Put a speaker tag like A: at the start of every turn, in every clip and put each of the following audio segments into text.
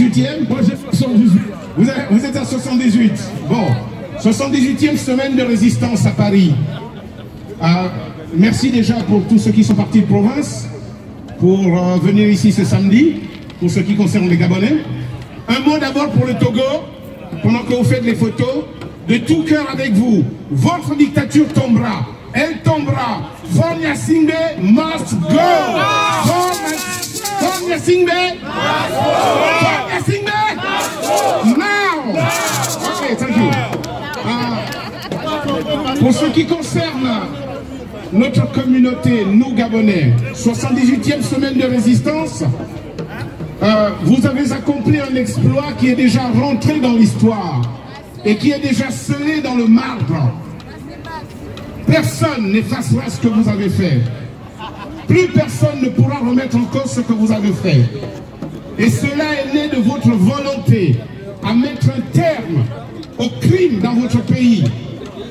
A: 78e?
B: Moi j'ai 78.
A: Vous êtes à 78. Bon, 78e semaine de résistance à Paris. Merci déjà pour tous ceux qui sont partis de province, pour venir ici ce samedi, pour ce qui concerne les Gabonais. Un mot d'abord pour le Togo, pendant que vous faites les photos, de tout cœur avec vous. Votre dictature tombera. Elle tombera. Faure Gnassingbé must go. Faure Gnassingbé must go. Faure Gnassingbé must go. Now. Ok, thank you. Pour ce qui concerne notre communauté, nous Gabonais, 78e semaine de résistance, vous avez accompli un exploit qui est déjà rentré dans l'histoire et qui est déjà scellé dans le marbre. Personne n'effacera ce que vous avez fait. Plus personne ne pourra remettre en cause ce que vous avez fait. Et cela est né de votre volonté à mettre un terme au crime dans votre pays.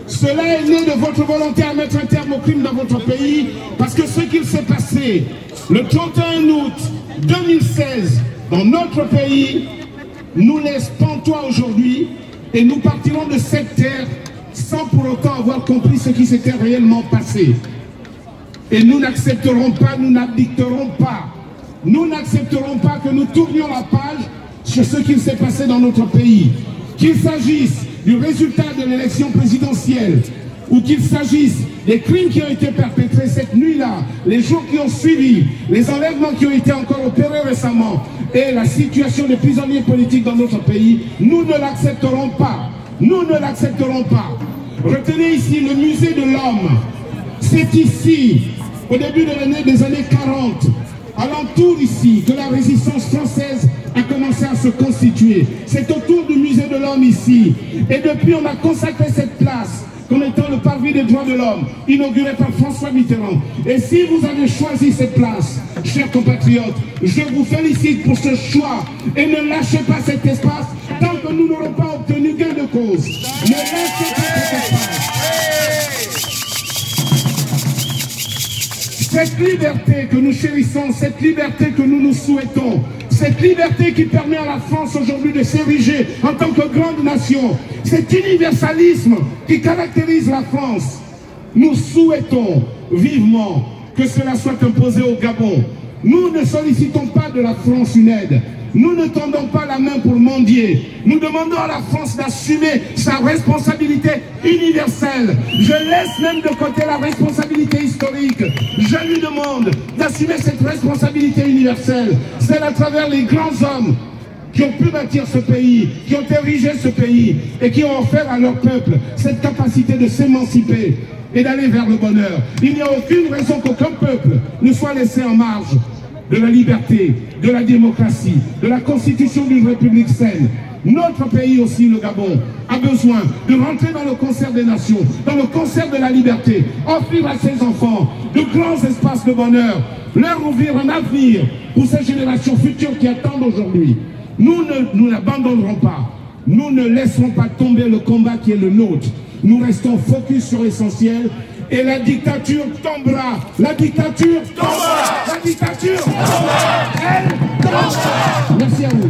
A: Cela est né de votre volonté à mettre un terme au crime dans votre pays, parce que ce qu'il s'est passé le 31 août 2016 dans notre pays nous laisse pantois aujourd'hui, et nous partirons de cette terre sans pour autant avoir compris ce qui s'était réellement passé. Et nous n'accepterons pas, nous n'abdicterons pas, nous n'accepterons pas que nous tournions la page sur ce qui s'est passé dans notre pays. Qu'il s'agisse du résultat de l'élection présidentielle, ou qu'il s'agisse des crimes qui ont été perpétrés cette nuit-là, les jours qui ont suivi, les enlèvements qui ont été encore opérés récemment, et la situation des prisonniers politiques dans notre pays, nous ne l'accepterons pas. Nous ne l'accepterons pas. Retenez ici le musée de l'homme. C'est ici, au début de l'année des années 40, alentour ici, que la résistance française a commencé à se constituer. C'est autour du musée de l'homme ici. Et depuis, on a consacré cette place comme étant le parvis des droits de l'homme, inauguré par François Mitterrand. Et si vous avez choisi cette place, chers compatriotes, je vous félicite pour ce choix. Et ne lâchez pas cet espace tant que nous n'aurons pas obtenu gain de cause. Ne lâchez pas cet espace. Cette liberté que nous chérissons, cette liberté que nous nous souhaitons, cette liberté qui permet à la France aujourd'hui de s'ériger en tant que grande nation, cet universalisme qui caractérise la France, nous souhaitons vivement que cela soit imposé au Gabon. Nous ne sollicitons pas de la France une aide. Nous ne tendons pas la main pour mendier. Nous demandons à la France d'assumer sa responsabilité universelle. Je laisse même de côté la responsabilité historique. Je lui demande d'assumer cette responsabilité universelle. C'est à travers les grands hommes qui ont pu bâtir ce pays, qui ont érigé ce pays et qui ont offert à leur peuple cette capacité de s'émanciper et d'aller vers le bonheur. Il n'y a aucune raison qu'aucun peuple ne soit laissé en marge de la liberté, de la démocratie, de la constitution d'une république saine. Notre pays aussi, le Gabon, a besoin de rentrer dans le concert des nations, dans le concert de la liberté, offrir à ses enfants de grands espaces de bonheur, leur ouvrir un avenir pour ces générations futures qui attendent aujourd'hui. Nous n'abandonnerons pas, nous ne laisserons pas tomber le combat qui est le nôtre. Nous restons focus sur l'essentiel. Et la dictature tombera. La dictature tombera. La dictature tombera. Elle tombera. Merci à vous.